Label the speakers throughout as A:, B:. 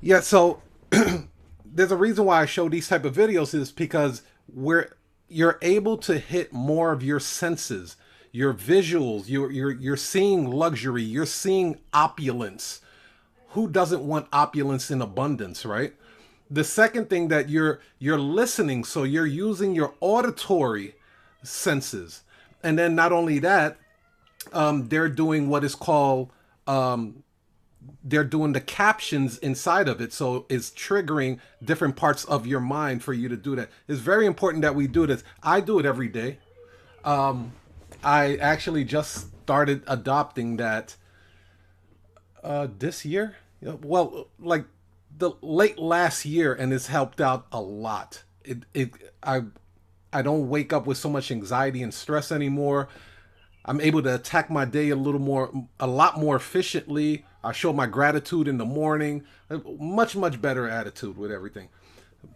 A: Yeah, so there's a reason why I show these type of videos is because you're able to hit more of your senses, your visuals, you're seeing luxury, you're seeing opulence. Who doesn't want opulence in abundance, right? The second thing that you're listening, so you're using your auditory senses. And then not only that, they're doing what is called they're doing the captions inside of it, so it's triggering different parts of your mind for you to do that. It's very important that we do this. I do it every day. I actually just started adopting that this year. Well, like the late last year, and it's helped out a lot. I don't wake up with so much anxiety and stress anymore. I'm able to attack my day a lot more efficiently. I show my gratitude in the morning. Much better attitude with everything.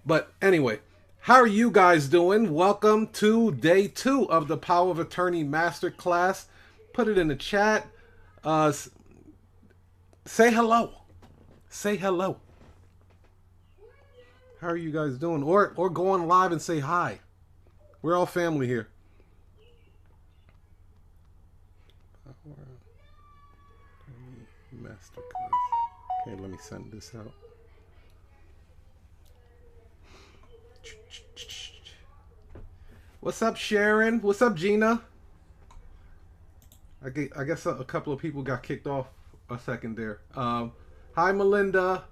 A: But anyway, how are you guys doing? Welcome to day 2 of the Power of Attorney Masterclass. Put it in the chat. Uh, say hello. Say hello. How are you guys doing? Or go on live and say hi. We're all family here. Masterclass. Okay, let me send this out. What's up, Sharon? What's up, Gina? I guess a couple of people got kicked off a second there. Hi, Melinda.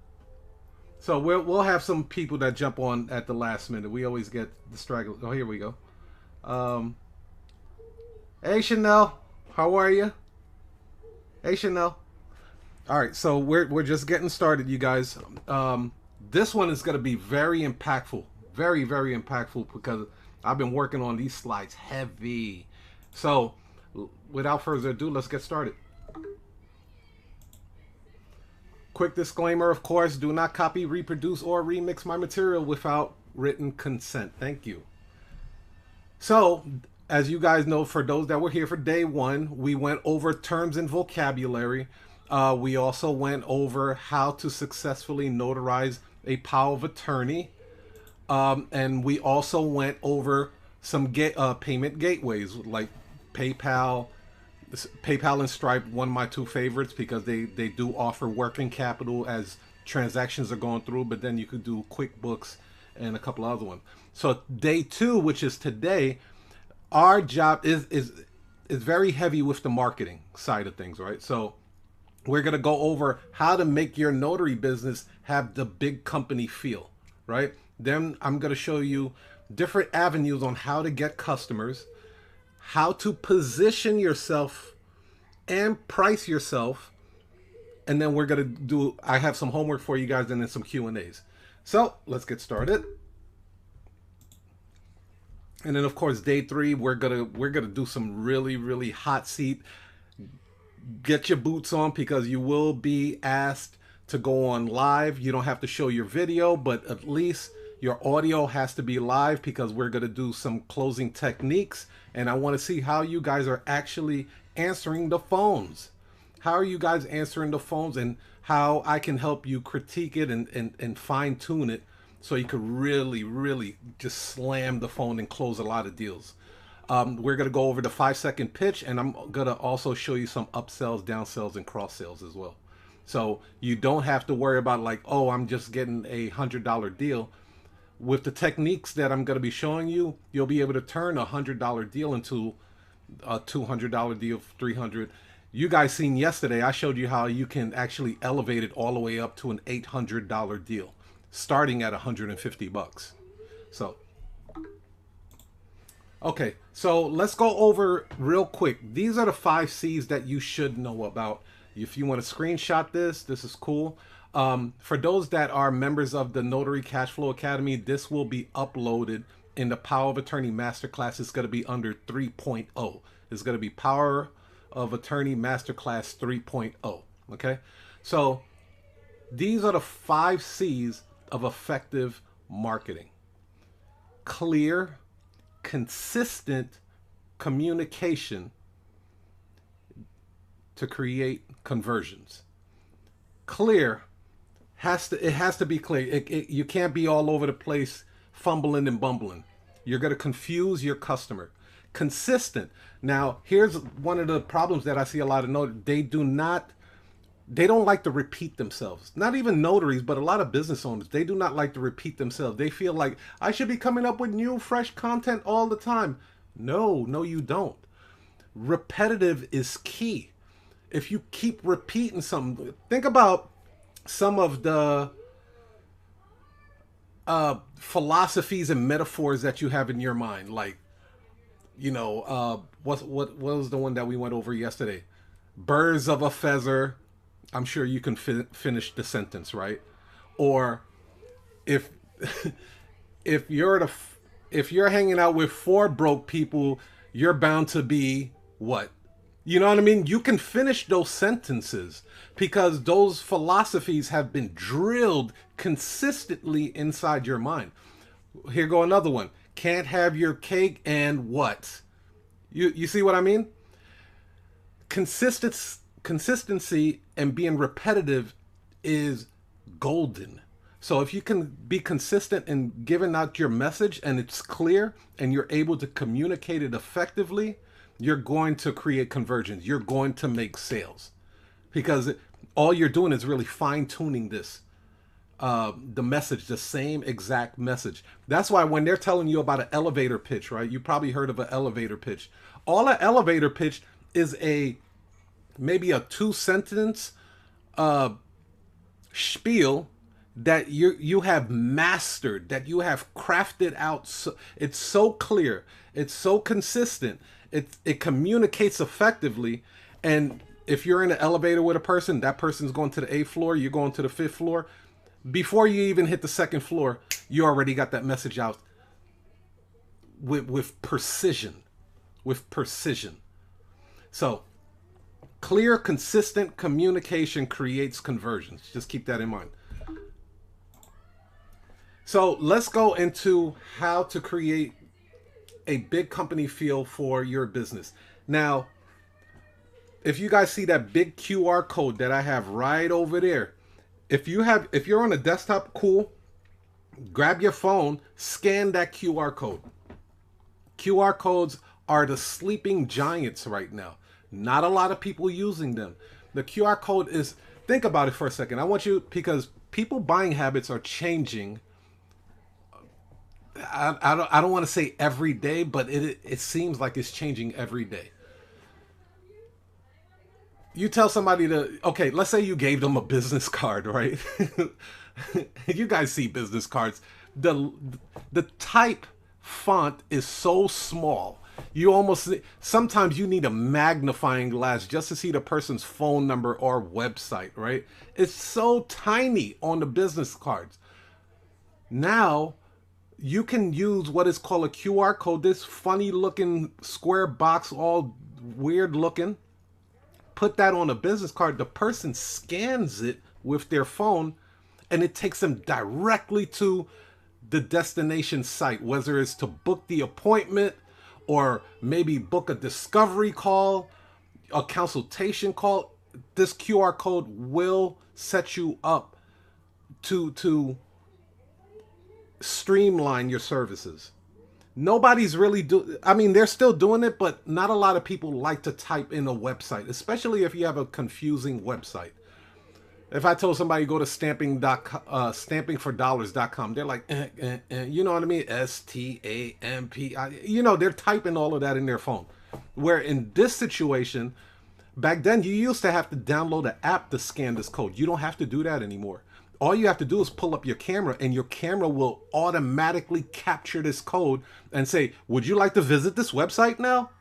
A: So we'll have some people that jump on at the last minute. We always get the stragglers. Oh, here we go. Um, hey, Chanel. How are you? Hey, Chanel. All right, so we're just getting started, you guys. This one is going to be very impactful, very impactful because I've been working on these slides heavy. So, without further ado, let's get started. Quick disclaimer, of course, do not copy, reproduce, or remix my material without written consent. Thank you. So, as you guys know, for those that were here for day 1, we went over terms and vocabulary. We also went over how to successfully notarize a power of attorney. And we also went over some payment gateways like PayPal. PayPal and Stripe, one of my two favorites because they do offer working capital as transactions are going through, but then you could do QuickBooks and a couple other ones. So day 2, which is today, our job is very heavy with the marketing side of things, right? So we're going to go over how to make your notary business have the big company feel, right? Then I'm going to show you different avenues on how to get customers, how to position yourself and price yourself. And then we're going to do, I have some homework for you guys and then some Q&As. So let's get started. And then of course, day 3, we're gonna do some really hot seat. Get your boots on because you will be asked to go on live. You don't have to show your video, but at least your audio has to be live because we're going to do some closing techniques. And I want to see how you guys are actually answering the phones. How are you guys answering the phones and how I can help you critique it and fine tune it so you could really just slam the phone and close a lot of deals. We're going to go over the 5-second pitch, and I'm going to also show you some upsells, downsells, and cross sells as well. So you don't have to worry about like, oh, I'm just getting a $100 deal. With the techniques that I'm going to be showing you, you'll be able to turn a $100 deal into a $200 deal, $300. You guys seen yesterday, I showed you how you can actually elevate it all the way up to an $800 deal, starting at $150. So okay, so let's go over real quick. These are the 5 C's that you should know about. If you want to screenshot this is cool. For those that are members of the Notary Cashflow Academy, this will be uploaded in the Power of Attorney Masterclass. It's going to be under 3.0. It's going to be Power of Attorney Masterclass 3.0. Okay, so these are the 5 C's of effective marketing. Clear, consistent communication to create conversions. Clear It has to be clear. You can't be all over the place fumbling and bumbling. You're going to confuse your customer. Consistent. Now, here's one of the problems that I see a lot of notaries. They don't like to repeat themselves. Not even notaries, but a lot of business owners. They do not like to repeat themselves. They feel like I should be coming up with new, fresh content all the time. No, you don't. Repetitive is key. If you keep repeating something, think about some of the philosophies and metaphors that you have in your mind. Like, what was the one that we went over yesterday? Birds of a feather. I'm sure you can finish the sentence, right? Or if if you're hanging out with four broke people, you're bound to be what? You know what I mean? You can finish those sentences because those philosophies have been drilled consistently inside your mind. Here go another one. Can't have your cake and what? You see what I mean? Consistency and being repetitive is golden. So if you can be consistent in giving out your message and it's clear and you're able to communicate it effectively, you're going to create conversions. You're going to make sales because all you're doing is really fine-tuning the message, the same exact message. That's why when they're telling you about an elevator pitch, right? You probably heard of an elevator pitch. All an elevator pitch is maybe a 2-sentence spiel that you have mastered, that you have crafted out. So, it's so clear, it's so consistent, it communicates effectively. And if you're in an elevator with a person, that person's going to the 8th floor, you're going to the 5th floor. Before you even hit the 2nd floor, you already got that message out with precision. So clear, consistent communication creates conversions. Just keep that in mind. So let's go into how to create a big company feel for your business. Now, if you guys see that big QR code that I have right over there, if you're on a desktop, cool, grab your phone, scan that QR code. QR codes are the sleeping giants right now. Not a lot of people using them. The QR code is, think about it for a second. I want you, because people buying habits are changing. I don't want to say every day, but it seems like it's changing every day. You tell somebody okay, let's say you gave them a business card, right? You guys see business cards. The type font is so small. Sometimes you need a magnifying glass just to see the person's phone number or website, right? It's so tiny on the business cards. Now, you can use what is called a QR code, this funny looking square box, all weird looking. Put that on a business card. The person scans it with their phone and it takes them directly to the destination site, whether it's to book the appointment or maybe book a discovery call, a consultation call. This QR code will set you up to streamline your services. Nobody's really they're still doing it, but not a lot of people like to type in a website, especially if you have a confusing website. If I told somebody go to stampingfordollars.com, they're like, you know what I mean? STAMP. They're typing all of that in their phone. Where in this situation, back then you used to have to download an app to scan this code. You don't have to do that anymore. All you have to do is pull up your camera and your camera will automatically capture this code and say, would you like to visit this website now?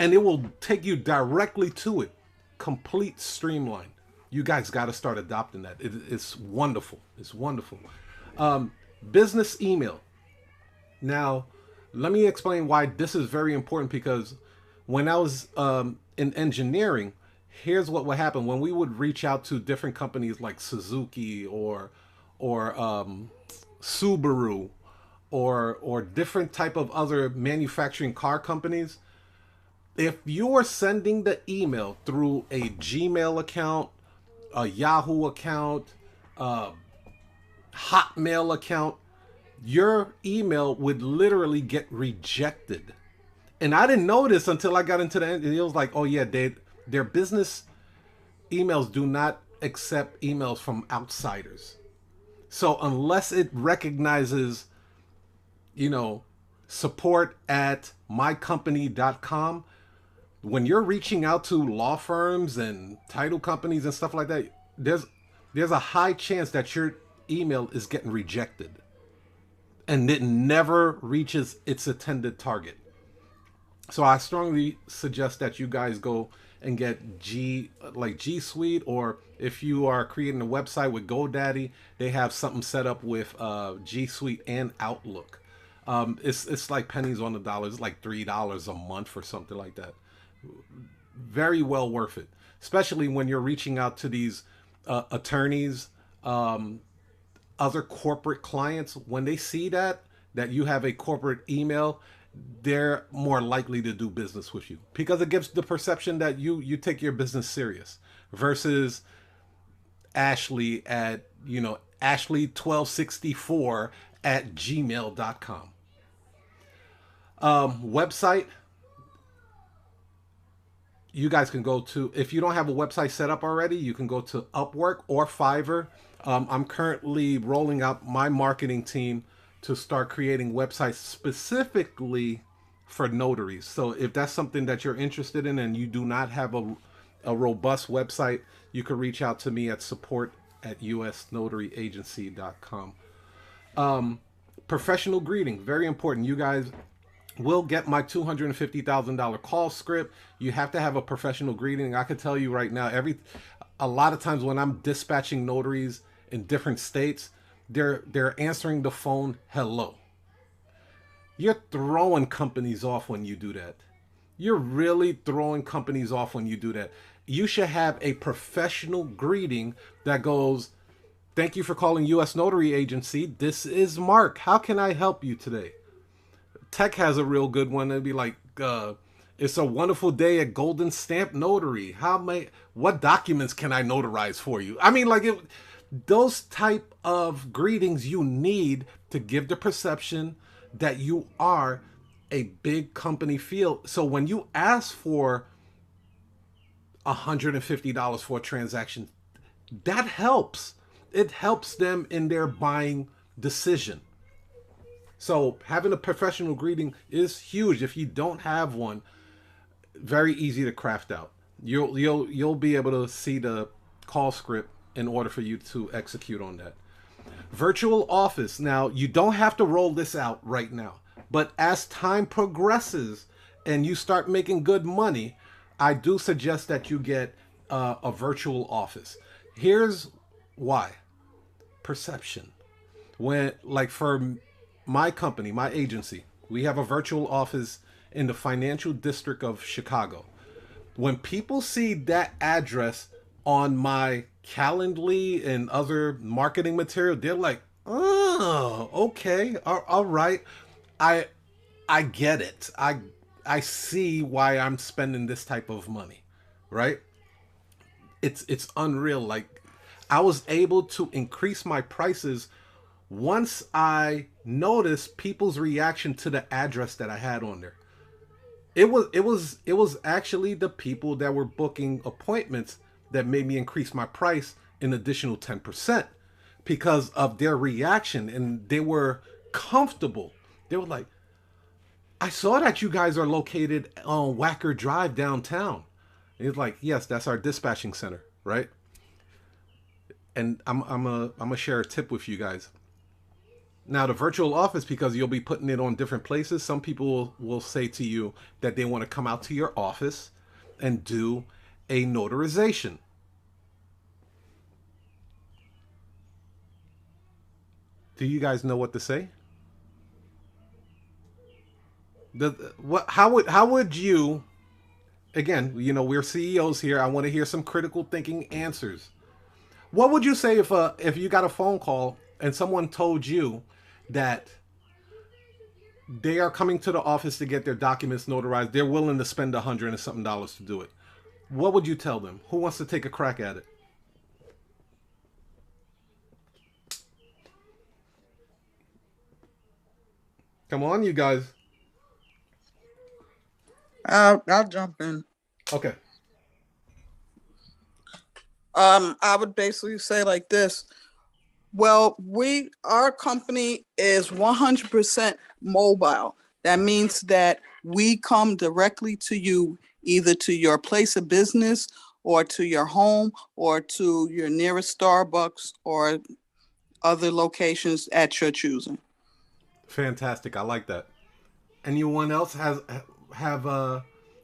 A: And it will take you directly to it. Complete streamline. You guys got to start adopting that. It's wonderful. It's wonderful. Business email. Now, let me explain why this is very important, because when I was in engineering, here's what would happen when we would reach out to different companies like Suzuki or Subaru or different type of other manufacturing car companies. If you are sending the email through a Gmail account, a Yahoo account, Hotmail account, your email would literally get rejected. And I didn't know this until I got into the end. It was like, oh yeah, their business emails do not accept emails from outsiders. So unless it recognizes, support at mycompany.com, when you're reaching out to law firms and title companies and stuff like that, there's a high chance that your email is getting rejected and it never reaches its intended target. So I strongly suggest that you guys go and get G Suite, or if you are creating a website with GoDaddy, they have something set up with G Suite and Outlook. It's like pennies on the dollar. It's like $3 a month or something like that. Very well worth it, especially when you're reaching out to these attorneys, other corporate clients. When they see that you have a corporate email, they're more likely to do business with you because it gives the perception that you take your business serious, versus Ashley at Ashley1264 at gmail.com. Website, you guys can go to, if you don't have a website set up already, you can go to Upwork or Fiverr. I'm currently rolling out my marketing team to start creating websites specifically for notaries. So if that's something that you're interested in and you do not have a robust website, you can reach out to me at support@usnotaryagency.com. Professional greeting, very important. You guys will get my $250,000 call script. You have to have a professional greeting. I can tell you right now, a lot of times when I'm dispatching notaries in different states, they're answering the phone, hello. You're throwing companies off when you do that. You're really throwing companies off when you do that. You should have a professional greeting that goes, thank you for calling U.S. Notary Agency. This is Mark. How can I help you today? Tech has a real good one. It'd be like, it's a wonderful day at Golden Stamp Notary. What documents can I notarize for you? I mean, those type of greetings you need to give the perception that you are a big company feel. So when you ask for $150 for a transaction, that helps. It helps them in their buying decision. So having a professional greeting is huge. If you don't have one, very easy to craft out. You'll be able to see the call script in order for you to execute on that. Virtual office. Now, you don't have to roll this out right now, but as time progresses and you start making good money, I do suggest that you get a virtual office. Here's why. Perception. For my company, my agency, we have a virtual office in the financial district of Chicago. When people see that address on my Calendly and other marketing material, they're like, oh, okay, all right. I get it. I see why I'm spending this type of money, right? It's unreal. Like, I was able to increase my prices once I noticed people's reaction to the address that I had on there. It was actually the people that were booking appointments that made me increase my price an additional 10% because of their reaction, and they were comfortable. They were like, I saw that you guys are located on Wacker Drive downtown. And it's like, yes, that's our dispatching center, right? And I'm gonna share a tip with you guys. Now, the virtual office, because you'll be putting it on different places, some people will say to you that they want to come out to your office and do a notarization. Do you guys know what to say? How would you, again, we're CEOs here. I want to hear some critical thinking answers. What would you say if you got a phone call and someone told you that they are coming to the office to get their documents notarized? They're willing to spend $100 and something to do it. What would you tell them? Who wants to take a crack at it? Come on, you guys.
B: I'll jump in.
A: Okay.
B: I would basically say like this. Well, our company is 100% mobile. That means that we come directly to you, either to your place of business or to your home or to your nearest Starbucks or other locations at your choosing.
A: Fantastic. I like that. Anyone else have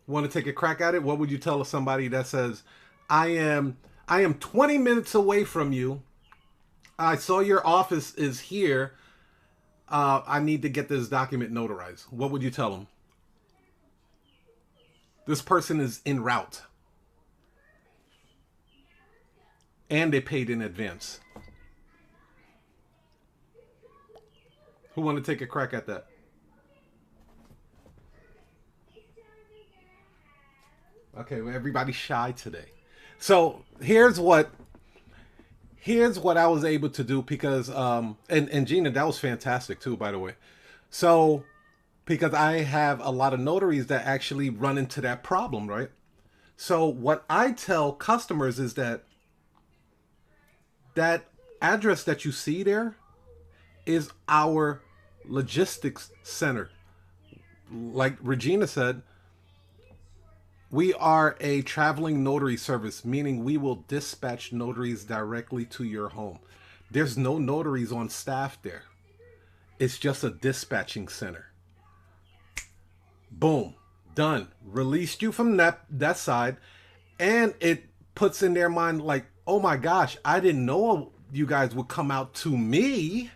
A: want to take a crack at it? What would you tell somebody that says, "I am I am 20 minutes away from you. I saw your office is here. I need to get this document notarized." What would you tell them? This person is en route and they paid in advance. Who want to take a crack at that? Okay, well, everybody's shy today. So here's what I was able to do because and Gina, that was fantastic too, by the way. So because I have a lot of notaries that actually run into that problem, right? So what I tell customers is that address that you see there is our logistics center. Like Regina said, we are a traveling notary service, meaning we will dispatch notaries directly to your home. There's no notaries on staff there. It's just a dispatching center. Boom, done. Released you from that side, and it puts in their mind like, oh my gosh, I didn't know you guys would come out to me.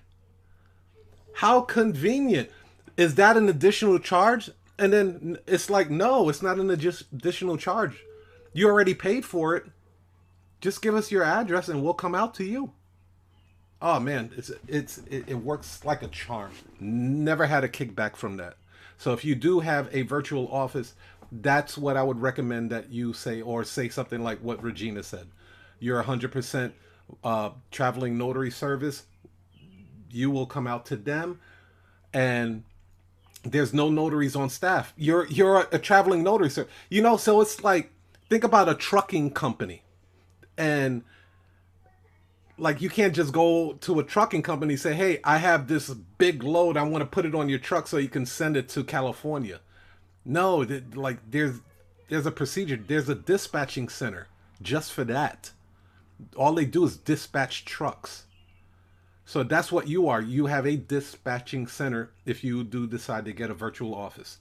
A: How convenient. Is that an additional charge? And then it's like, no, it's not an additional charge. You already paid for it. Just give us your address and we'll come out to you. Oh man, it works like a charm. Never had a kickback from that. So if you do have a virtual office, that's what I would recommend that you say, or say something like what Regina said. You're 100% traveling notary service. You will come out to them, and there's no notaries on staff. You're a traveling notary, sir. So it's like, think about a trucking company, and like you can't just go to a trucking company and say, "Hey, I have this big load. I want to put it on your truck so you can send it to California." No, like there's a procedure. There's a dispatching center just for that. All they do is dispatch trucks. So that's what you are. You have a dispatching center if you do decide to get a virtual office.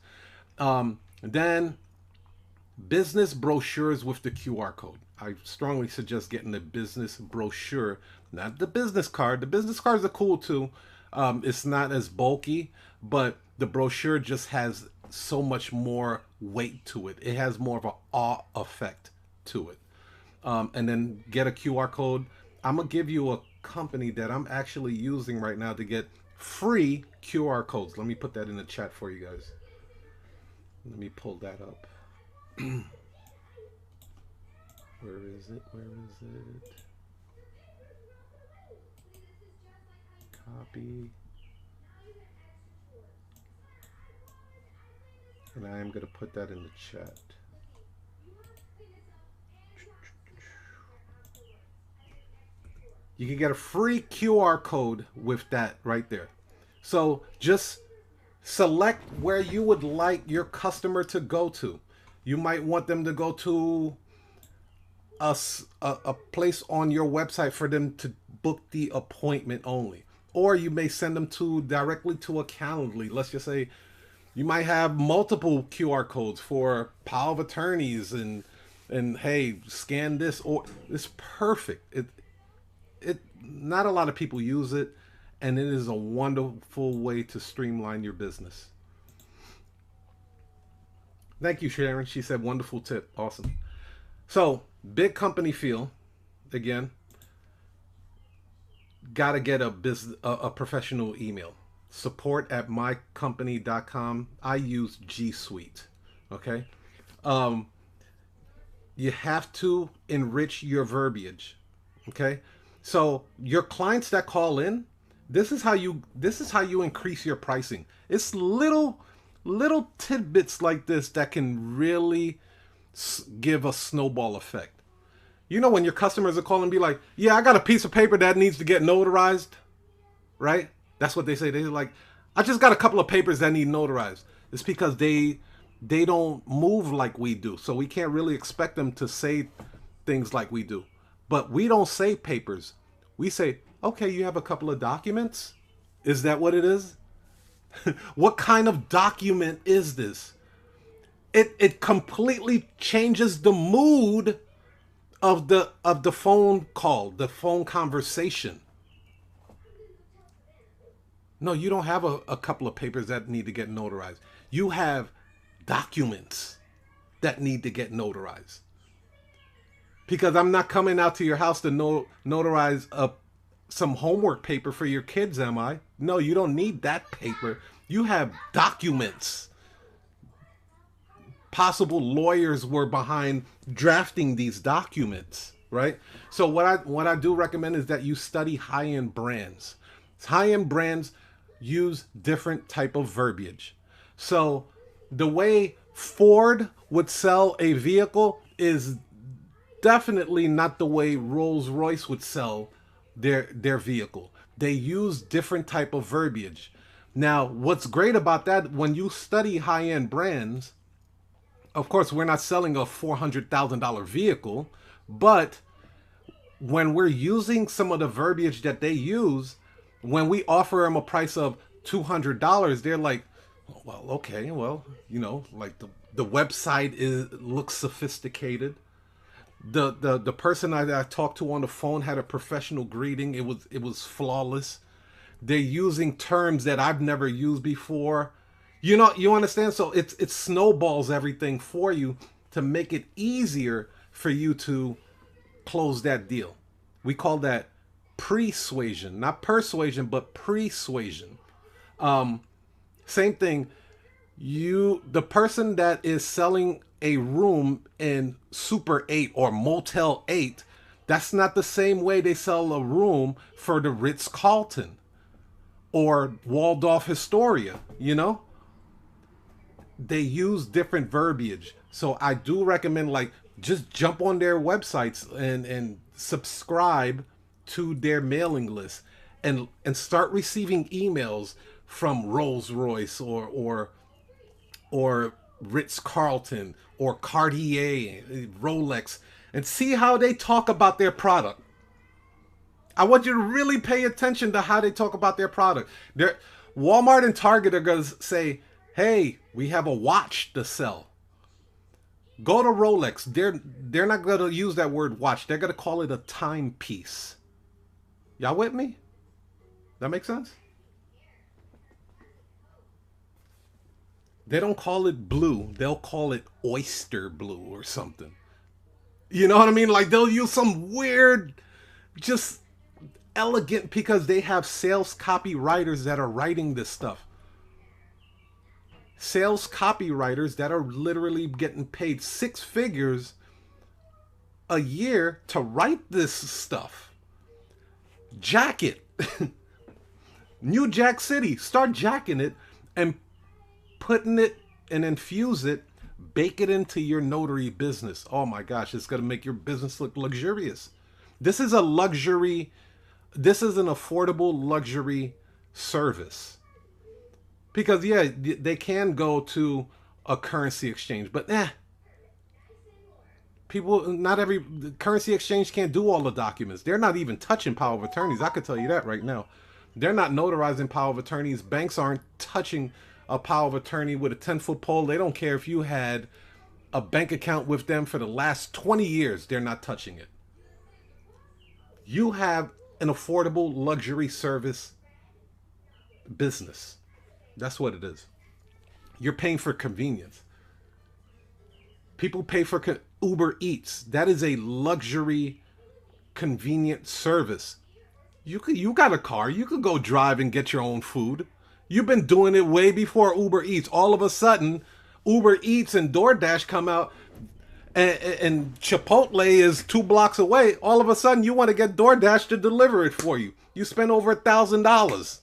A: Then business brochures with the QR code. I strongly suggest getting the business brochure, not the business card. The business cards are cool too. It's not as bulky, but the brochure just has so much more weight to it. It has more of an awe effect to it. And then get a QR code. I'm gonna give you a company that I'm actually using right now to get free QR codes. Let me put that in the chat for you guys. Let me pull that up. Where is it? Where is it? Copy. And I am going to put that in the chat. You can get a free QR code with that right there. So just select where you would like your customer to go to. You might want them to go to a place on your website for them to book the appointment only. Or you may send them to directly to a Calendly. Let's just say you might have multiple QR codes for power of attorneys and hey, scan this, or it's perfect. It not a lot of people use it, and it is a wonderful way to streamline your business. Thank you, Sharon. She said wonderful tip. Awesome. So, big company feel, again, gotta get a professional email. Support at mycompany.com. I use G Suite. Okay. Um, you have to enrich your verbiage. Okay. So your clients that call in, This is how you increase your pricing. It's little tidbits like this that can really give a snowball effect. You know, when your customers are calling and be like, "Yeah, I got a piece of paper that needs to get notarized," right? That's what they say. They're like, "I just got a couple of papers that need notarized." It's because they don't move like we do, so we can't really expect them to say things like we do. But we don't say papers. We say, "Okay, you have a couple of documents." Is that what it is? What kind of document is this? It completely changes the mood of the phone call, the phone conversation. No, you don't have a couple of papers that need to get notarized. You have documents that need to get notarized. Because I'm not coming out to your house to notarize some homework paper for your kids, am I? No, you don't need that paper. You have documents. Possible lawyers were behind drafting these documents, right? So what I do recommend is that you study high-end brands. High-end brands use different type of verbiage. So the way Ford would sell a vehicle is definitely not the way Rolls-Royce would sell their vehicle. They use different type of verbiage. Now, what's great about that, when you study high-end brands, of course, we're not selling a $400,000 vehicle, but when we're using some of the verbiage that they use, when we offer them a price of $200, they're like, well, okay, well, like the website looks sophisticated. The person I talked to on the phone had a professional greeting. It was flawless. They're using terms that I've never used before. You understand? So it snowballs everything for you to make it easier for you to close that deal. We call that persuasion, not persuasion, but persuasion. Same thing. The person that is selling a room in Super 8 or Motel 8, that's not the same way they sell a room for the Ritz-Carlton or Waldorf Astoria, They use different verbiage. So I do recommend, like, just jump on their websites and subscribe to their mailing list and start receiving emails from Rolls-Royce or Ritz-Carlton or Cartier, Rolex, and see how they talk about their product. I want you to really pay attention to how they talk about their product. Walmart and Target are going to say, "Hey, we have a watch to sell." Go to Rolex. They're not going to use that word watch. They're going to call it a timepiece. Y'all with me? That makes sense? They don't call it blue. They'll call it oyster blue or something. You know what I mean? Like, they'll use some weird, just elegant, because they have sales copywriters that are writing this stuff. Sales copywriters that are literally getting paid six figures a year to write this stuff. Jack it. New Jack City. Start jacking it and putting it and infuse it, bake it into your notary business. Oh my gosh, it's going to make your business look luxurious. This is a luxury, this is an affordable luxury service. Because yeah, they can go to a currency exchange, but not every currency exchange can't do all the documents. They're not even touching power of attorneys. I could tell you that right now. They're not notarizing power of attorneys. Banks aren't touching a power of attorney with a 10-foot pole. They don't care if you had a bank account with them for the last 20 years. They're not touching it. You have an affordable luxury service business. That's what it is. You're paying for convenience. People pay for Uber Eats. That is a luxury, convenient service. You got a car. You could go drive and get your own food. You've been doing it way before Uber Eats. All of a sudden, Uber Eats and DoorDash come out, and Chipotle is 2 blocks away, all of a sudden you want to get DoorDash to deliver it for you. You spend over $1,000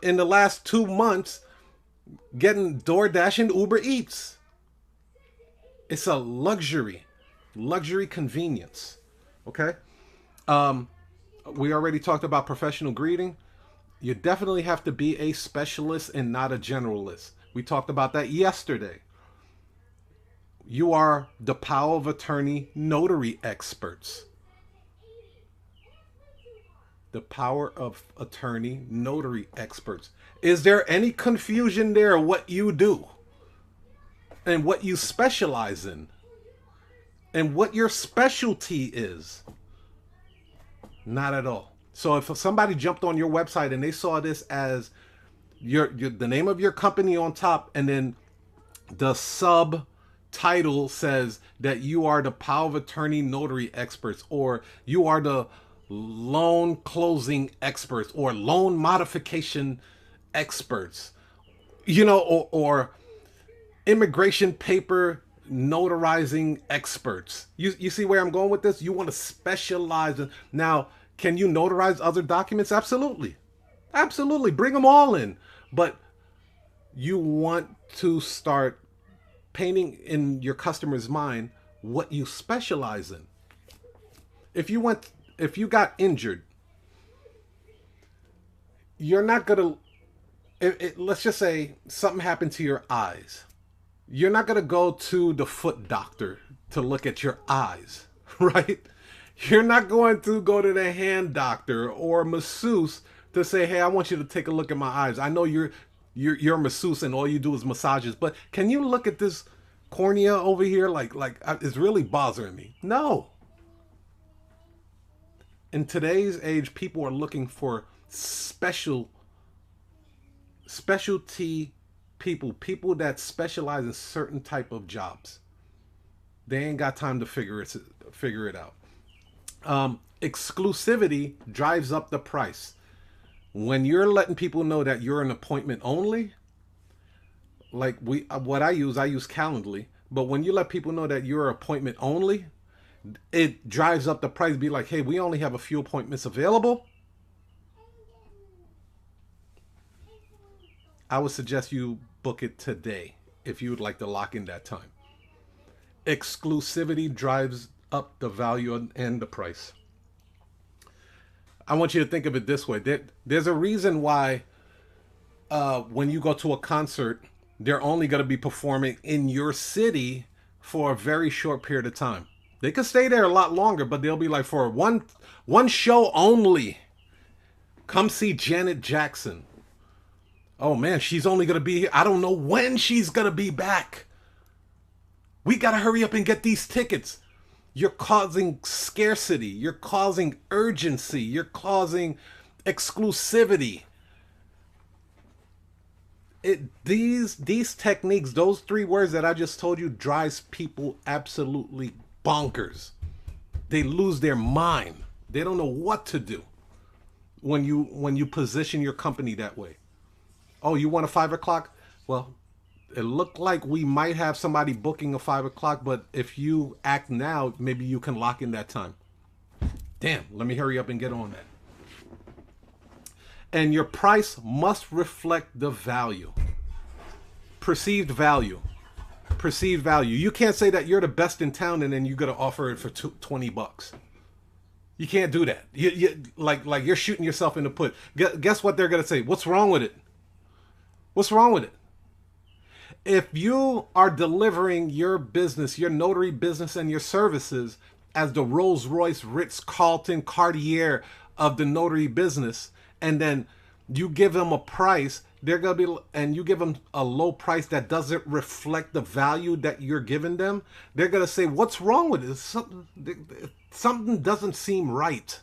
A: in the last 2 months getting DoorDash and Uber Eats. It's a luxury convenience. Okay. We already talked about professional greeting. You definitely have to be a specialist and not a generalist. We talked about that yesterday. You are the power of attorney notary experts. The power of attorney notary experts. Is there any confusion there what you do and what you specialize in and what your specialty is? Not at all. So if somebody jumped on your website and they saw this as the name of your company on top, and then the subtitle says that you are the power of attorney notary experts, or you are the loan closing experts, or loan modification experts, or immigration paper notarizing experts. You see where I'm going with this? You want to specialize in. Now, can you notarize other documents? Absolutely. Absolutely. Bring them all in. But you want to start painting in your customer's mind what you specialize in. If you got injured, you're not going to, let's just say something happened to your eyes. You're not going to go to the foot doctor to look at your eyes, right? You're not going to go to the hand doctor or masseuse to say, hey, I want you to take a look at my eyes. I know you're a masseuse and all you do is massages, but can you look at this cornea over here? Like it's really bothering me. No. In today's age, people are looking for specialty people that specialize in certain type of jobs. They ain't got time to figure it out. Exclusivity drives up the price. When you're letting people know that you're an appointment only, like I use Calendly, but when you let people know that you're appointment only, it drives up the price. Be like, hey, we only have a few appointments available. I would suggest you book it today if you would like to lock in that time. Exclusivity drives up the value and the price. I want you to think of it this way. There's a reason why when you go to a concert, they're only going to be performing in your city for a very short period of time. They could stay there a lot longer, but they'll be like, for one show only, come see Janet Jackson. Oh man, she's only going to be here. I don't know when she's going to be back. We got to hurry up and get these tickets. You're causing scarcity. You're causing urgency. You're causing exclusivity. These techniques, those 3 words that I just told you, drives people absolutely bonkers. They lose their mind. They don't know what to do when you position your company that way. Oh, you want a 5 o'clock? Well, it looked like we might have somebody booking a 5 o'clock, but if you act now, maybe you can lock in that time. Damn, let me hurry up and get on that. And your price must reflect the value. Perceived value. Perceived value. You can't say that you're the best in town and then you're going to offer it for $20. You can't do that. You like you're shooting yourself in the foot. Guess what they're going to say? What's wrong with it? What's wrong with it? If you are delivering your business, your notary business and your services as the Rolls-Royce, Ritz-Carlton, Cartier of the notary business, and then you give them a price, they're going to be, and you give them a low price that doesn't reflect the value that you're giving them, they're going to say, what's wrong with it? Something doesn't seem right.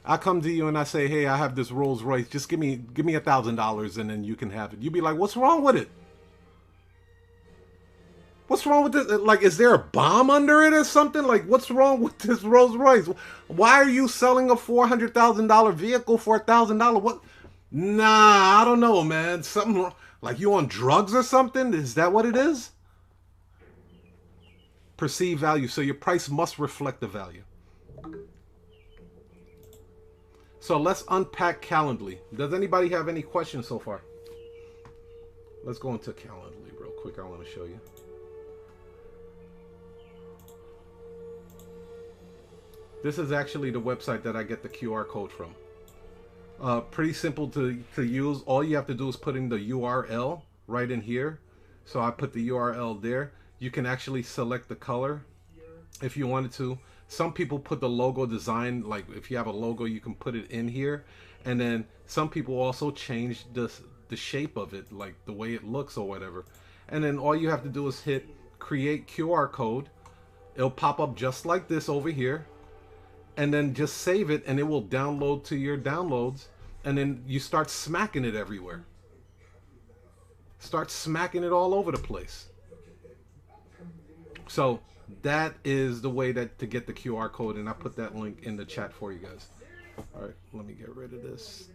A: I come to you and I say, hey, I have this Rolls Royce. Just give me $1,000 and then you can have it. You'd be like, what's wrong with it? What's wrong with this? Like, is there a bomb under it or something? Like, what's wrong with this Rolls Royce? Why are you selling a $400,000 vehicle for $1,000? Nah, I don't know, man. Something like you on drugs or something? Is that what it is? Perceived value. So your price must reflect the value. So let's unpack Calendly. Does anybody have any questions so far? Let's go into Calendly real quick. I want to show you. This is actually the website that I get the QR code from. Pretty simple to use. All you have to do is put in the URL right in here. So I put the URL there. You can actually select the color if you wanted to. Some people put the logo design, like if you have a logo, you can put it in here. And then some people also change the shape of it, like the way it looks or whatever. And then all you have to do is hit create QR code. It'll pop up just like this over here. And then just save it and it will download to your downloads. And then you start smacking it everywhere. Start smacking it all over the place. So that is the way that to get the QR code, and I put that link in the chat for you guys. All right, let me get rid of this.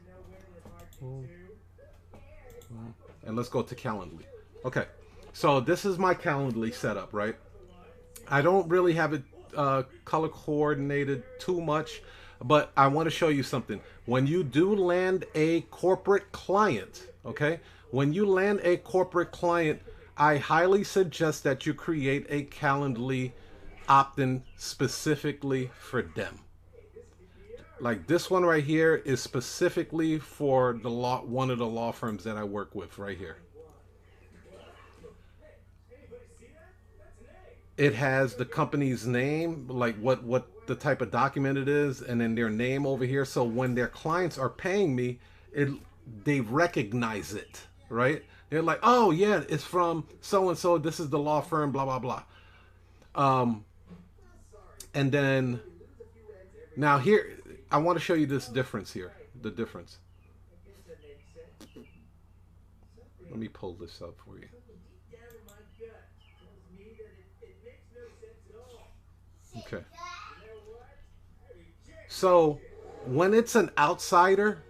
A: And let's go to Calendly. Okay, so this is my Calendly setup, right? I don't really have it color coordinated too much, but I want to show you something. When you do land a corporate client, okay? When you land a corporate client, I highly suggest that you create a Calendly opt-in specifically for them. Like this one right here is specifically for the one of the law firms that I work with right here. It has the company's name, like what the type of document it is, and then their name over here. So when their clients are paying me, they recognize it, right? They're like, oh yeah, it's from so and so. This is the law firm, blah blah blah. And then now here, I want to show you this difference here. The difference. Let me pull this up for you. Okay. So when it's an outsider,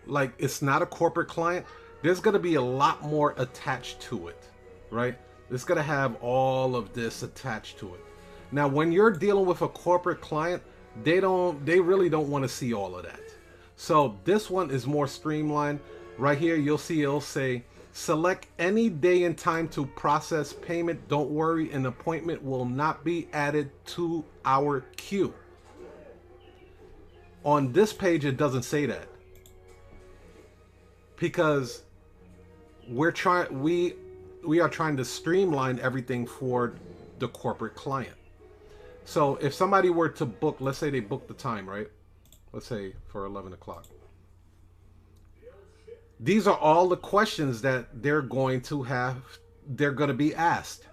A: like it's not a corporate client, there's going to be a lot more attached to it, right? It's going to have all of this attached to it. Now, when you're dealing with a corporate client, they really don't want to see all of that. So this one is more streamlined. Right here, you'll see it'll say, select any day and time to process payment. Don't worry, an appointment will not be added to our queue. On this page, it doesn't say that. Because we are trying to streamline everything for the corporate client. So if somebody were to book, let's say they booked the time, right? Let's say for 11 o'clock. These are all the questions that they're going to be asked.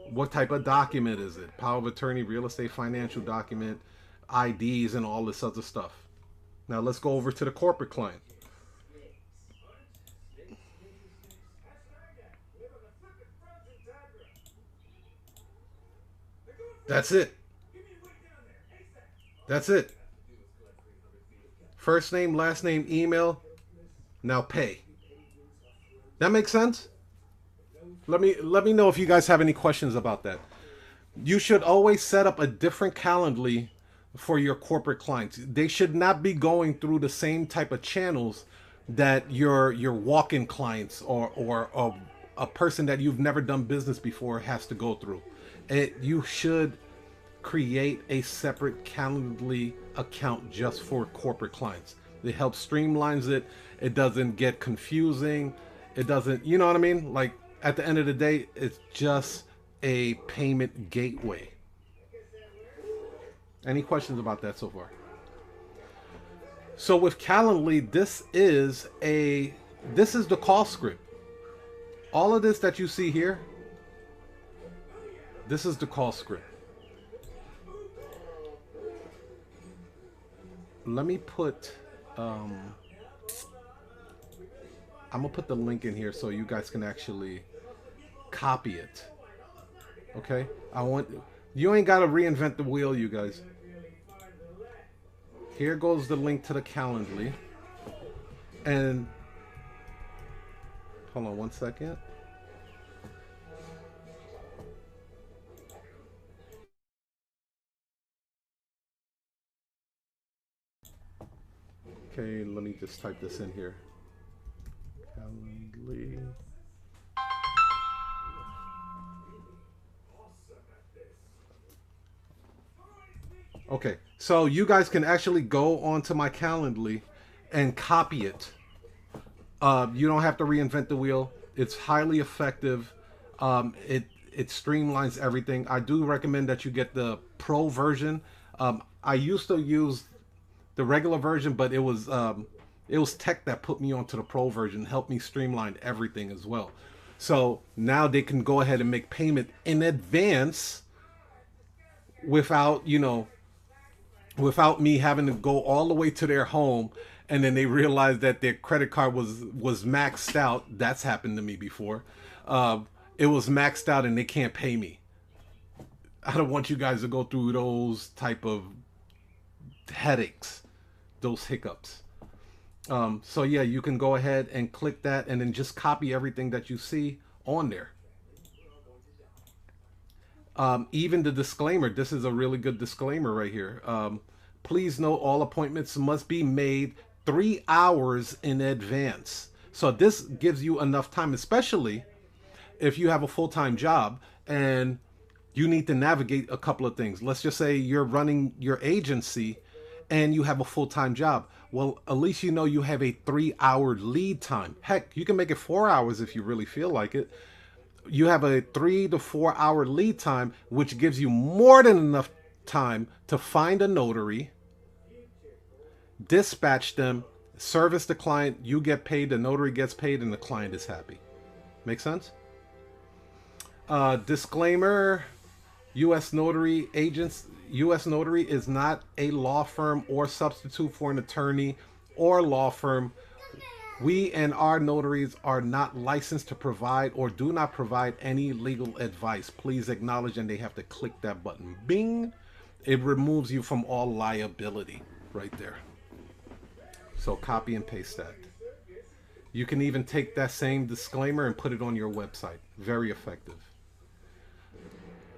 A: What type of document is it? Power of attorney, real estate, financial document, IDs, and all this other stuff. Now let's go over to the corporate client. That's it. That's it. First name, last name, email. Now pay. That makes sense? Let me know if you guys have any questions about that. You should always set up a different Calendly for your corporate clients. They should not be going through the same type of channels that your walk-in clients or a person that you've never done business before has to go through. You should create a separate Calendly account just for corporate clients. It helps streamlines it. It doesn't get confusing. It doesn't, you know what I mean? Like at the end of the day, it's just a payment gateway. Any questions about that so far? So with Calendly, this is the call script. All of this that you see here, this is the call script. Let me put I'm gonna put the link in here so you guys can actually copy it. Okay, you ain't gotta reinvent the wheel, you guys. Here goes the link to the Calendly, and Hold on 1 second. Okay, let me just type this in here. Calendly. Okay, so you guys can actually go onto my Calendly and copy it. You don't have to reinvent the wheel. It's highly effective. It streamlines everything. I do recommend that you get the pro version. I used to use the regular version, but it was tech that put me onto the pro version, helped me streamline everything as well. So now they can go ahead and make payment in advance without, without me having to go all the way to their home, and then they realize that their credit card was maxed out. That's happened to me before. It was maxed out and they can't pay me. I don't want you guys to go through those type of headaches, those hiccups. So yeah, you can go ahead and click that and then just copy everything that you see on there. Even the disclaimer, this is a really good disclaimer right here. Please note all appointments must be made 3 hours in advance. So this gives you enough time, especially if you have a full-time job and you need to navigate a couple of things. Let's just say you're running your agency and you have a full-time job. Well, at least you know you have a 3-hour lead time. Heck, you can make it 4 hours if you really feel like it. You have a 3 to 4 hour lead time, which gives you more than enough time to find a notary, dispatch them, service the client, you get paid, the notary gets paid, and the client is happy. Make sense? Disclaimer, U.S. Notary agents, U.S. Notary is not a law firm or substitute for an attorney or law firm. We and our notaries are not licensed to provide or do not provide any legal advice. Please acknowledge, and they have to click that button. Bing! It removes you from all liability right there. So copy and paste that. You can even take that same disclaimer and put it on your website. Very effective.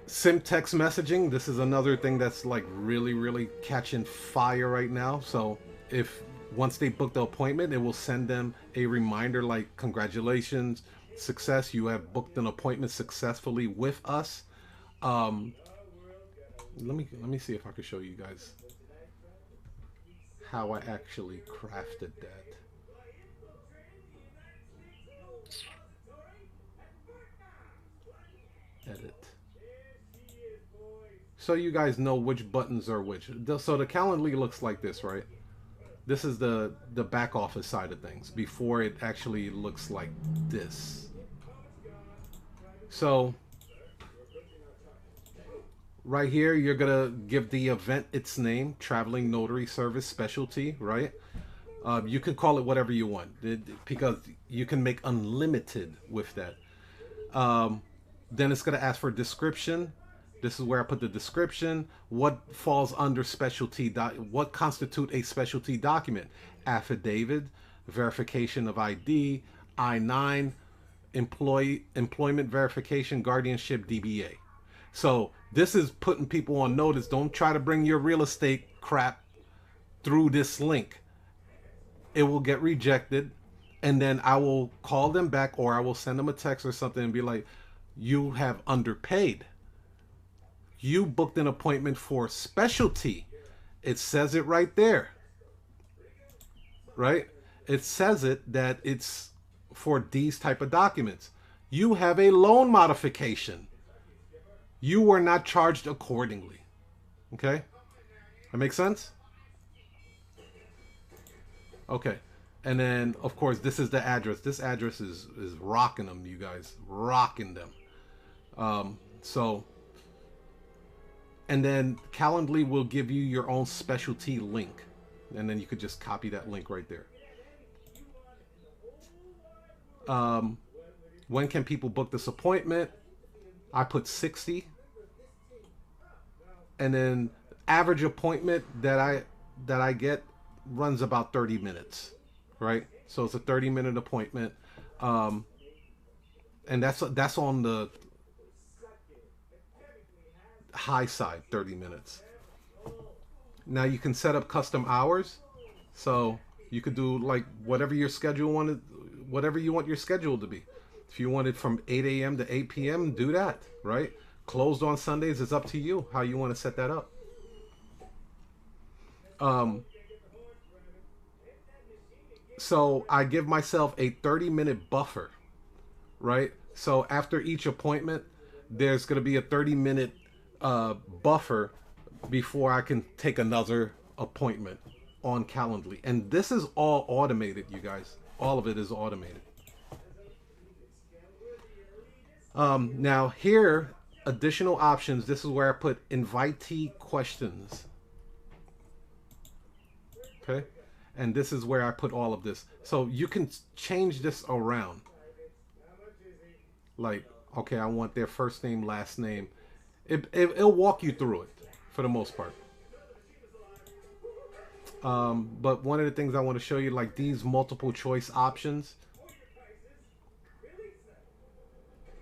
A: Sim text messaging. This is another thing that's like really catching fire right now. So if once they book the appointment, it will send them a reminder like, congratulations, success, you have booked an appointment successfully with us. Let me see if I can show you guys how I actually crafted that. Edit. So you guys know which buttons are which. So the Calendly looks like this, right? This is the back office side of things before it actually looks like this. So right here, you're gonna give the event its name, Traveling Notary Service Specialty, right? You can call it whatever you want because you can make unlimited with that. Then it's gonna ask for description. This is where I put the description. What falls under specialty? What constitute a specialty document? Affidavit, verification of ID, I-9, employment verification, guardianship, DBA. So this is putting people on notice. Don't try to bring your real estate crap through this link. It will get rejected, and then I will call them back, or I will send them a text or something and be like, you have underpaid. You booked an appointment for specialty. It says it right there. Right? It says it that it's for these type of documents. You have a loan modification. You were not charged accordingly. Okay? That makes sense? Okay. And then, of course, this is the address. This address is rocking them, you guys. Rocking them. And then Calendly will give you your own specialty link. And then you could just copy that link right there. When can people book this appointment? I put 60. And then average appointment that I get runs about 30 minutes. Right? So it's a 30-minute appointment. And that's on the high side, 30 minutes. Now you can set up custom hours. So you could do like whatever your schedule wanted, whatever you want your schedule to be. If you want it from 8 a.m. to 8 p.m., do that, right? Closed on Sundays, is up to you how you want to set that up. So I give myself a 30-minute buffer, right? So after each appointment, there's going to be a 30-minute buffer before I can take another appointment on Calendly. And this is all automated, you guys. All of it is automated. Now here, additional options. This is where I put invitee questions. Okay. And this is where I put all of this. So you can change this around. Like, okay, I want their first name, last name. It'll walk you through it for the most part. But one of the things I want to show you, like these multiple choice options.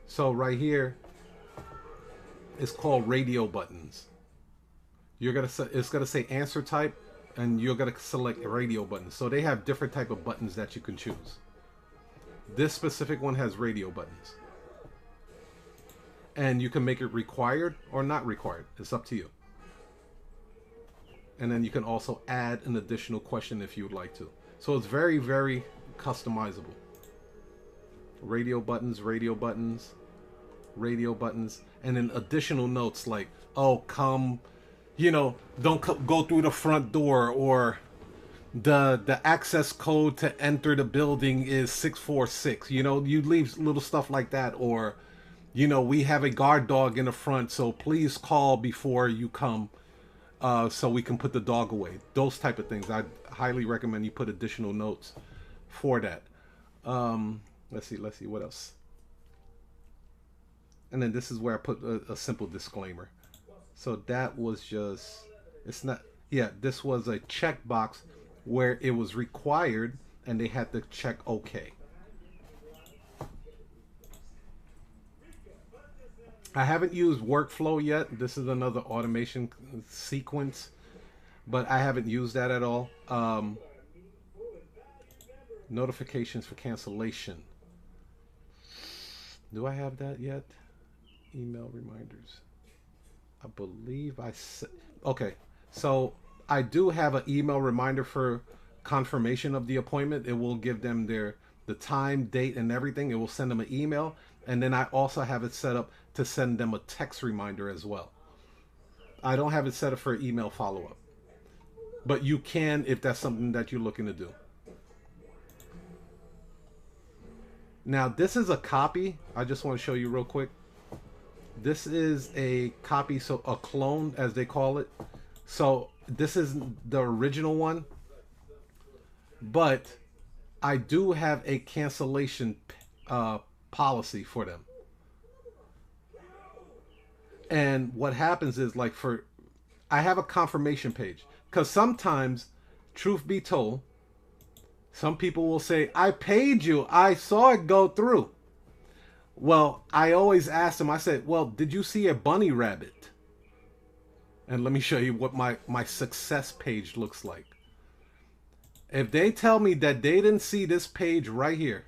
A: So right here, it's called radio buttons. It's gonna say answer type, and you're gonna select a radio button. So they have different type of buttons that you can choose. This specific one has radio buttons, and you can make it required or not required. It's up to you. And then you can also add an additional question if you would like to. So it's very, very customizable. Radio buttons, radio buttons, radio buttons, and then additional notes like, oh, come, don't go through the front door, or the access code to enter the building is 646. You leave little stuff like that, or we have a guard dog in the front, so please call before you come, so we can put the dog away. Those type of things. I highly recommend you put additional notes for that. Let's see what else. And then this is where I put a simple disclaimer. So that was just, it's not, yeah, this was a checkbox where it was required and they had to check OK. I haven't used workflow yet. This is another automation sequence, but I haven't used that at all. Notifications for cancellation. Do I have that yet? Email reminders. I believe I said, okay. So I do have an email reminder for confirmation of the appointment. It will give them the time, date, and everything. It will send them an email. And then I also have it set up to send them a text reminder as well. I don't have it set up for email follow-up, but you can if that's something that you're looking to do. Now this is a copy. I just want to show you real quick. This is a copy, so a clone as they call it. So this is the original one, but I do have a cancellation policy for them. And what happens is, like, I have a confirmation page, because sometimes, truth be told, some people will say, I paid you, I saw it go through. Well, I always ask them, I said, well, did you see a bunny rabbit? And let me show you what my success page looks like. If they tell me that they didn't see this page right here,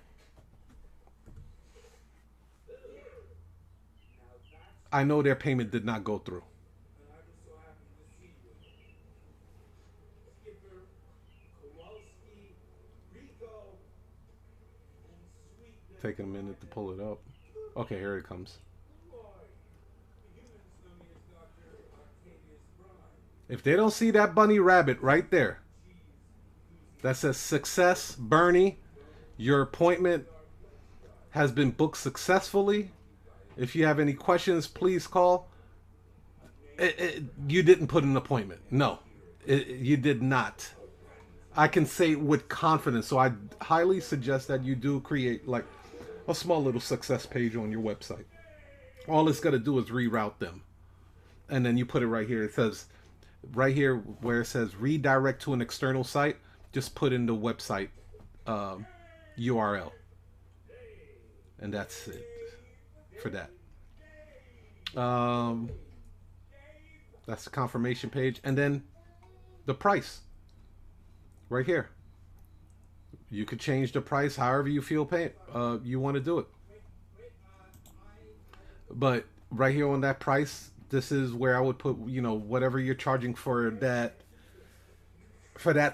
A: I know their payment did not go through. Taking a minute to pull it up. Okay, here it comes. If they don't see that bunny rabbit right there that says success, Bernie, your appointment has been booked successfully. If you have any questions, please call. You didn't put an appointment. No, you did not. I can say with confidence. So I highly suggest that you do create like a small little success page on your website. All it's going to do is reroute them. And then you put it right here. It says right here where it says redirect to an external site. Just put in the website URL. And that's it. for that. That's the confirmation page. And then the price right here. You could change the price however you feel you want to do it. But right here on that price, this is where I would put, whatever you're charging for that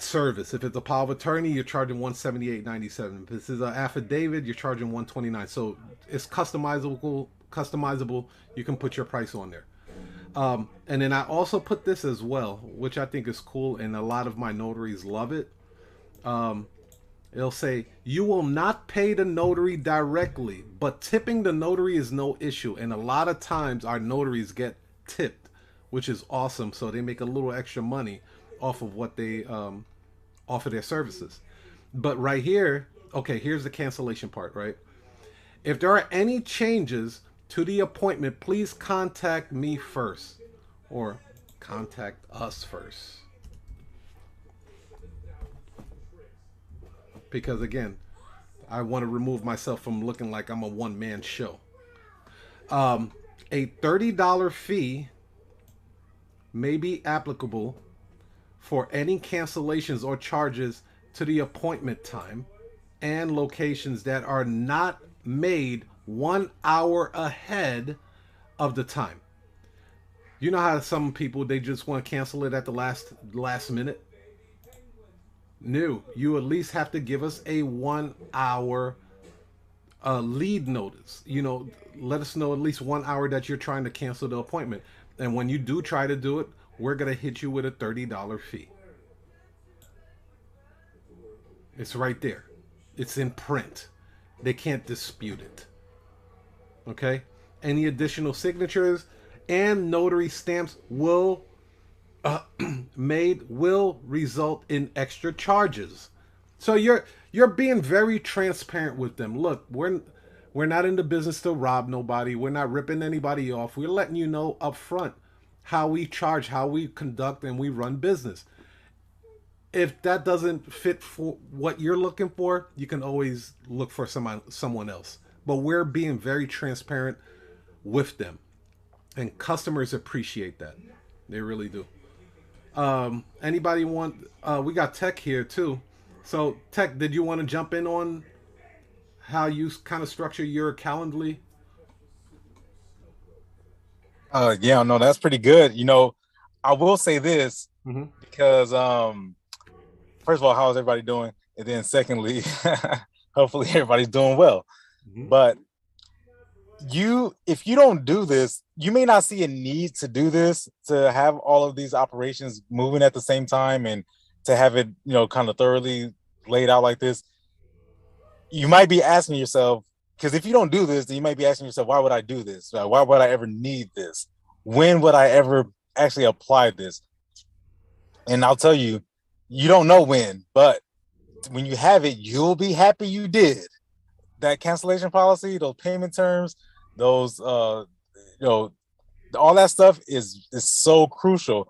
A: service. If it's a power of attorney, you're charging $178.97. If this is an affidavit, you're charging $129. So it's customizable. You can put your price on there. And then I also put this as well, which I think is cool, and a lot of my notaries love it. It'll say, you will not pay the notary directly, but tipping the notary is no issue. And a lot of times our notaries get tipped, which is awesome. So they make a little extra money off of what they offer their services. But right here, okay, here's the cancellation part, right? If there are any changes to the appointment, please contact me first, or contact us first. Because again, I want to remove myself from looking like I'm a one-man show. A $30 fee may be applicable for any cancellations or charges to the appointment time and locations that are not made 1 hour ahead of the time. You know how some people, they just want to cancel it at the last minute? No, you at least have to give us a 1 hour lead notice. Let us know at least 1 hour that you're trying to cancel the appointment. And when you do try to do it, we're going to hit you with a $30 fee. It's right there. It's in print. They can't dispute it. Okay? Any additional signatures and notary stamps will result in extra charges. So you're being very transparent with them. Look, we're not in the business to rob nobody. We're not ripping anybody off. We're letting you know up front how we charge, how we conduct, and we run business. If that doesn't fit for what you're looking for, you can always look for someone else. But we're being very transparent with them, and customers appreciate that. They really do. Anybody want? We got Tech here too. So Tech, did you want to jump in on how you kind of structure your Calendly?
C: Yeah, no, that's pretty good. I will say this because first of all, how's everybody doing? And then secondly, hopefully everybody's doing well. But if you don't do this, you may not see a need to do this, to have all of these operations moving at the same time and to have it, kind of thoroughly laid out like this. You might be asking yourself, because if you don't do this, then you might be asking yourself, why would I do this? Why would I ever need this? When would I ever actually apply this? And I'll tell you, you don't know when, but when you have it, you'll be happy you did. That cancellation policy, those payment terms, those all that stuff is so crucial.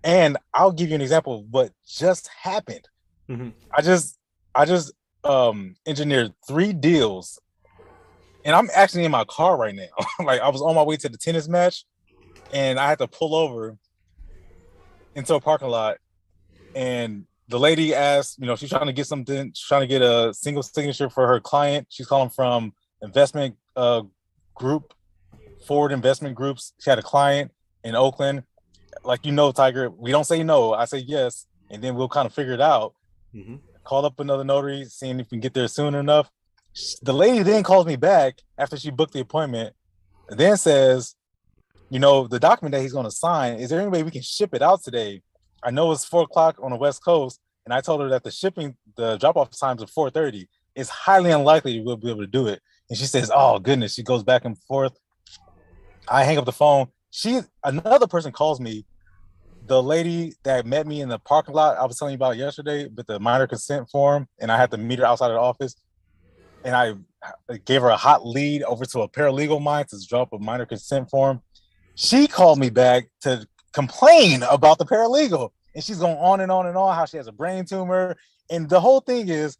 C: And I'll give you an example of what just happened. I just engineered 3 deals, and I'm actually in my car right now. Like, I was on my way to the tennis match, and I had to pull over into a parking lot, and the lady asked, she's trying to get something. She's trying to get a single signature for her client. She's calling from investment group, Forward Investment Groups. She had a client in Oakland. Like, Tiger, we don't say no. I say yes, and then we'll kind of figure it out. Call up another notary, seeing if we can get there soon enough. The lady then calls me back after she booked the appointment, and then says, the document that he's going to sign, is there any way we can ship it out today? I know it's 4:00 on the West Coast, and I told her that the drop-off times are 4:30. It's highly unlikely we'll be able to do it. And she says, oh, goodness. She goes back and forth. I hang up the phone. Another person calls me, the lady that met me in the parking lot I was telling you about yesterday with the minor consent form, and I had to meet her outside of the office. And I gave her a hot lead over to a paralegal of mine to drop a minor consent form. She called me back to complain about the paralegal, and she's going on and on and on how she has a brain tumor. And the whole thing is,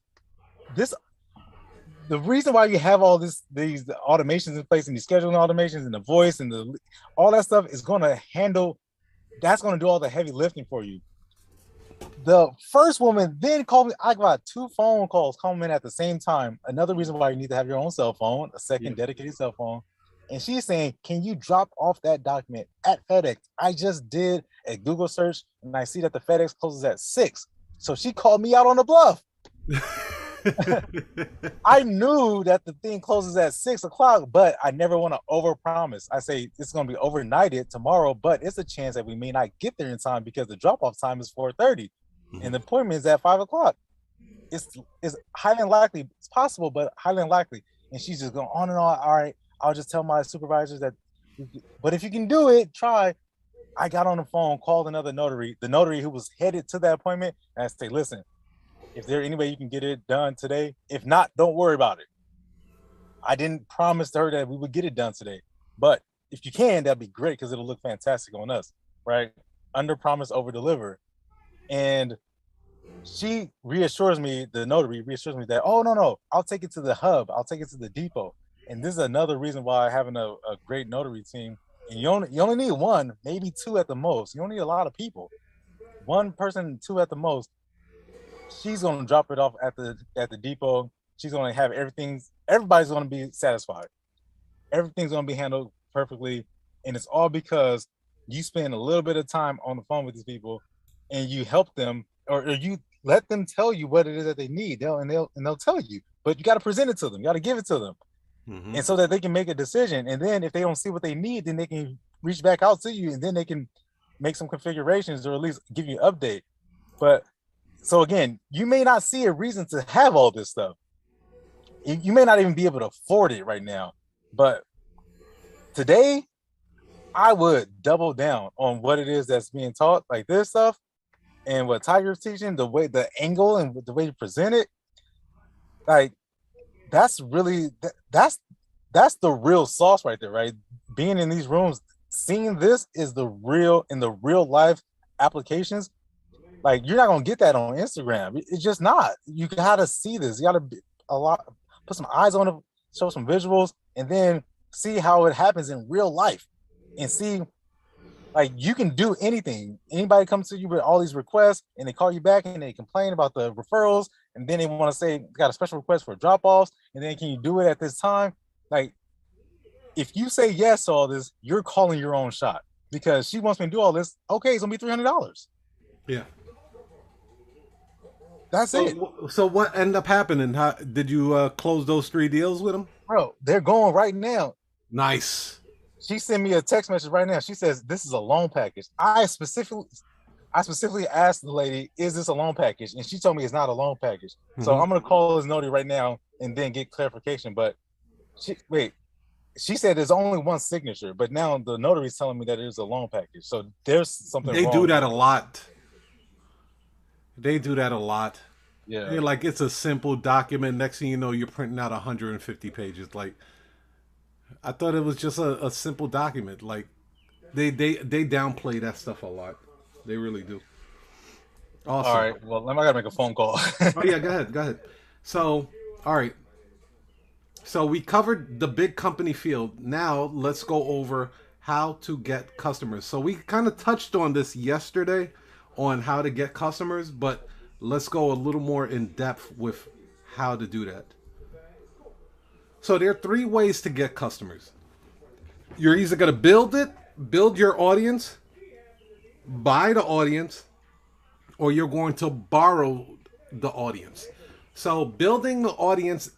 C: the reason why you have all these automations in place and these scheduling automations and the voice and all that stuff is going to handle. That's going to do all the heavy lifting for you. The first woman then called me. I got 2 phone calls coming in at the same time. Another reason why you need to have your own cell phone, a second dedicated cell phone. And she's saying, can you drop off that document at FedEx? I just did a Google search and I see that the FedEx closes at 6. So she called me out on the bluff. I knew that the thing closes at 6 o'clock, but I never want to overpromise. I say it's going to be overnighted tomorrow, but it's a chance that we may not get there in time because the drop-off time is 4:30 and the appointment is at 5 o'clock. It's highly unlikely. It's possible, but highly unlikely. And she's just going on and on. All right, I'll just tell my supervisors that, but if you can do it, try. I got on the phone, called another notary, the notary who was headed to that appointment, and I say, listen, if there any way you can get it done today, if not, don't worry about it. I didn't promise to her that we would get it done today, but if you can, that'd be great because it'll look fantastic on us, right? Under promise, over deliver. And she reassures me, the notary reassures me that, oh, no, I'll take it to the hub. I'll take it to the depot. And this is another reason why having a great notary team, and you only need 1, maybe 2 at the most. You don't need a lot of people. 1 person, 2 at the most. She's going to drop it off at the depot. She's going to have everybody's going to be satisfied. Everything's going to be handled perfectly. And it's all because you spend a little bit of time on the phone with these people and you help them or you let them tell you what it is that they need. They'll tell you, but you got to present it to them. You got to give it to them. Mm-hmm. And so that they can make a decision. And then if they don't see what they need, then they can reach back out to you and then they can make some configurations or at least give you an update. But so again, you may not see a reason to have all this stuff. You may not even be able to afford it right now. But today, I would double down on what it is that's being taught, like this stuff, and what Tiger's teaching, the angle and the way you present it. Like, that's really that's the real sauce right there, right? Being in these rooms, seeing this is the real in the real life applications. Like, you're not gonna get that on Instagram. It's just not. You gotta see this. You gotta put some eyes on it, show some visuals, and then see how it happens in real life. And see, like, you can do anything. Anybody comes to you with all these requests, and they call you back and they complain about the referrals, and then they want to say got a special request for drop-offs, and then can you do it at this time? Like, if you say yes to all this, you're calling your own shot because she wants me to do all this. Okay, it's gonna be $300.
A: Yeah.
C: That's it.
A: So what ended up happening? How did you close those 3 deals with them?
C: Bro, they're going right now.
A: Nice.
C: She sent me a text message right now. She says, this is a loan package. I specifically asked the lady, is this a loan package? And she told me it's not a loan package. Mm-hmm. So I'm going to call this notary right now and then get clarification. But she said there's only 1 signature, but now the notary is telling me that it is a loan package. So there's something wrong.
A: They do that a lot. They do that a lot.
C: Yeah.
A: They're like, it's a simple document. Next thing you know, you're printing out 150 pages. Like, I thought it was just a simple document. Like, they downplay that stuff a lot. They really do. Awesome.
C: All right. Well, I gotta make a phone call.
A: Oh yeah, go ahead. So, all right. So we covered the big company field. Now let's go over how to get customers. So we kind of touched on this yesterday on how to get customers, but let's go a little more in depth with how to do that. So there are 3 ways to get customers. You're either going to build your audience, buy the audience, or you're going to borrow the audience. So building the audience,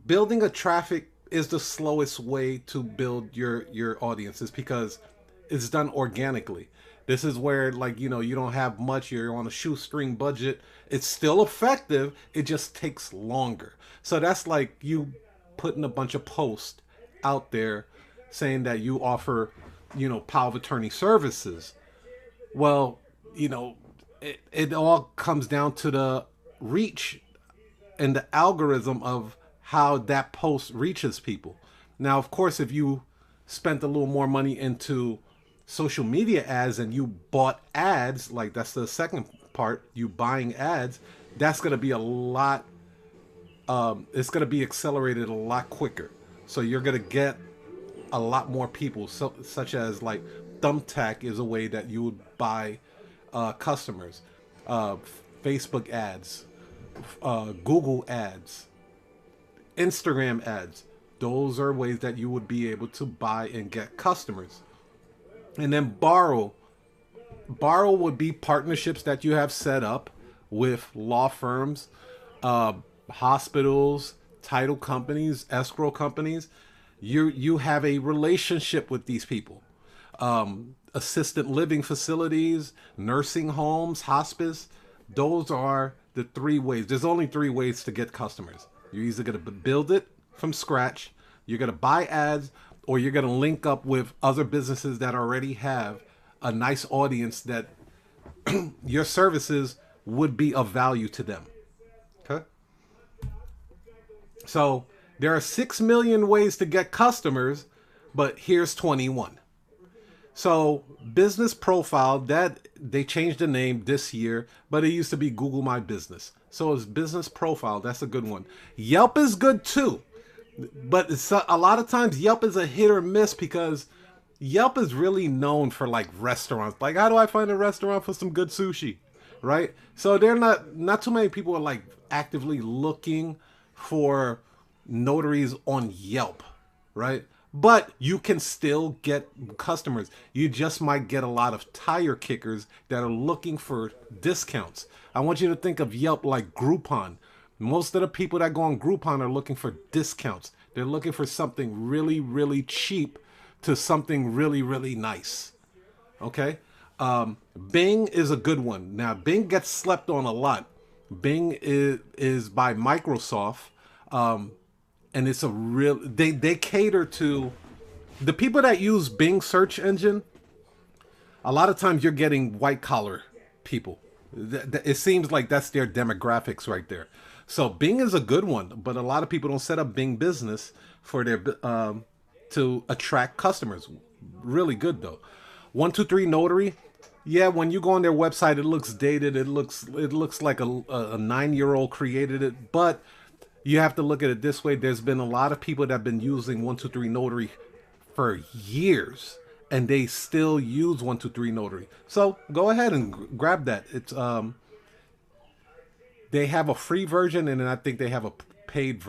A: building a traffic is the slowest way to build your audiences because it's done organically. This is where, like, you don't have much, you're on a shoestring budget. It's still effective, it just takes longer. So that's like you putting a bunch of posts out there saying that you offer, power of attorney services. Well, it all comes down to the reach and the algorithm of how that post reaches people. Now, of course, if you spent a little more money into social media ads and you bought ads, like that's the second part, you buying ads, that's going to be a lot it's going to be accelerated a lot quicker. So you're going to get a lot more people, such as like Thumbtack is a way that you would buy customers, uh, Facebook ads, Google ads, Instagram ads. Those are ways that you would be able to buy and get customers. And then borrow would be partnerships that you have set up with law firms, hospitals, title companies, escrow companies. You have a relationship with these people. Assisted living facilities, nursing homes, hospice. Those are the three ways. There's only three ways to get customers. You're either going to build it from scratch, you're going to buy ads, or you're going to link up with other businesses that already have a nice audience that your services would be of value to them. Okay? So there are 6 million ways to get customers, but here's 21. So business profile, that they changed the name this year, but it used to be Google My Business. So it's business profile. That's a good one. Yelp is good too, but it's a lot of times Yelp is a hit or miss because Yelp is really known for like restaurants. Like, how do I find a restaurant for some good sushi? Right? So they're not too many people are like actively looking for notaries on Yelp, right? But you can still get customers. You just might get a lot of tire kickers that are looking for discounts. I want you to think of Yelp like Groupon. Most of the people that go on Groupon are looking for discounts. They're looking for something really, really cheap to something really, really nice. Okay? Bing is a good one. Now, Bing gets slept on a lot. Bing is by Microsoft. And it's a real, they cater to the people that use Bing search engine. A lot of times you're getting white collar people. It seems like that's their demographics right there. So Bing is a good one, but a lot of people don't set up Bing Business for their to attract customers. Really good though. 123 Notary. Yeah, when you go on their website, it looks dated. It looks like a 9-year-old created it, but you have to look at it this way. There's been a lot of people that have been using 123 Notary for years, and they still use 123 Notary. So go ahead and grab that. It's they have a free version, and then I think they have a paid version.